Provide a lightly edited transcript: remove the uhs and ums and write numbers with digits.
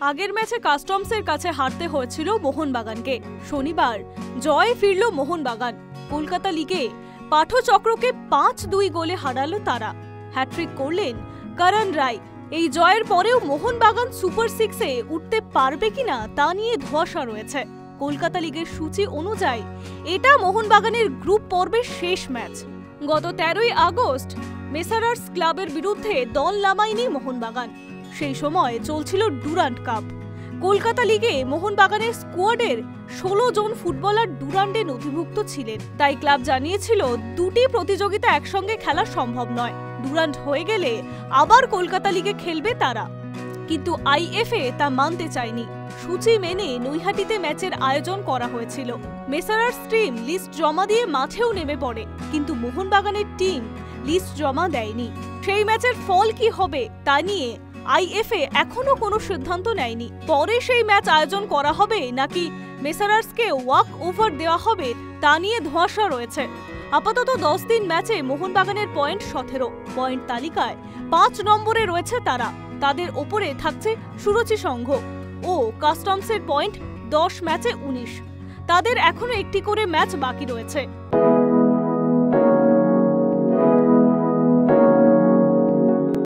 আগের ম্যাচে কাস্টমসের কাছে হারতে হয়েছিল মোহনবাগানকে। শনিবার জয় ফিরল মোহনবাগান। কলকাতা লিগে পাঠচক্রকে 5-2 গোলে হারালো তারা। হ্যাট্রিক করলেন করণ রায়। এই জয়ের পরেও মোহনবাগান সুপার 6-এ উঠতে পারবে কিনা তা নিয়ে ধোঁয়াশা রয়েছে। কলকাতা লিগের সূচি অনুযায়ী এটা মোহনবাগানের গ্রুপ পর্বের শেষ ম্যাচ। গত 13ই আগস্ট মেসারার্স ক্লাবের বিরুদ্ধে দল নামায়নি মোহনবাগান। সেই সময় চলছিল ডুরান্ড কাপ। কলকাতা লিগে মোহনবাগানের স্কোয়াডের 16 জন ফুটবলার ডুরান্ডে নথিভুক্ত ছিলেন। তাই ক্লাব জানিয়েছিল দুটি প্রতিযোগিতা একসঙ্গে খেলা সম্ভব নয়। ডুরান্ড হয়ে গেলে আবার কলকাতা লিগে খেলবে তারা, কিন্তু আইএফএ তা মানতে চায়নি। সূচি মেনে নৈহাটিতে ম্যাচের আয়োজন করা হয়েছিল। মেসারার্স টিম লিস্ট জমা দিয়ে মাঠেও নেমে পড়ে, কিন্তু মোহনবাগানের টিম লিস্ট জমা দেয়নি। সেই ম্যাচের ফল কি হবে তা নিয়ে আইএফএ এখনো কোনো সিদ্ধান্ত নেয়নি। পরে সেই ম্যাচ আয়োজন করা হবে নাকি মেসারার্সকে ওয়াক ওভার দেওয়া হবে তা নিয়ে ধোঁয়াশা রয়েছে। আপাতত 10 দিন ম্যাচে মোহনবাগানের পয়েন্ট 17। পয়েন্ট তালিকায় 5 নম্বরে রয়েছে তারা। তাদের ওপরে থাকছে সুরুচি সংঘ ও কাস্টমসের পয়েন্ট 10 ম্যাচে 19। তাদের এখনো একটি করে ম্যাচ বাকি রয়েছে।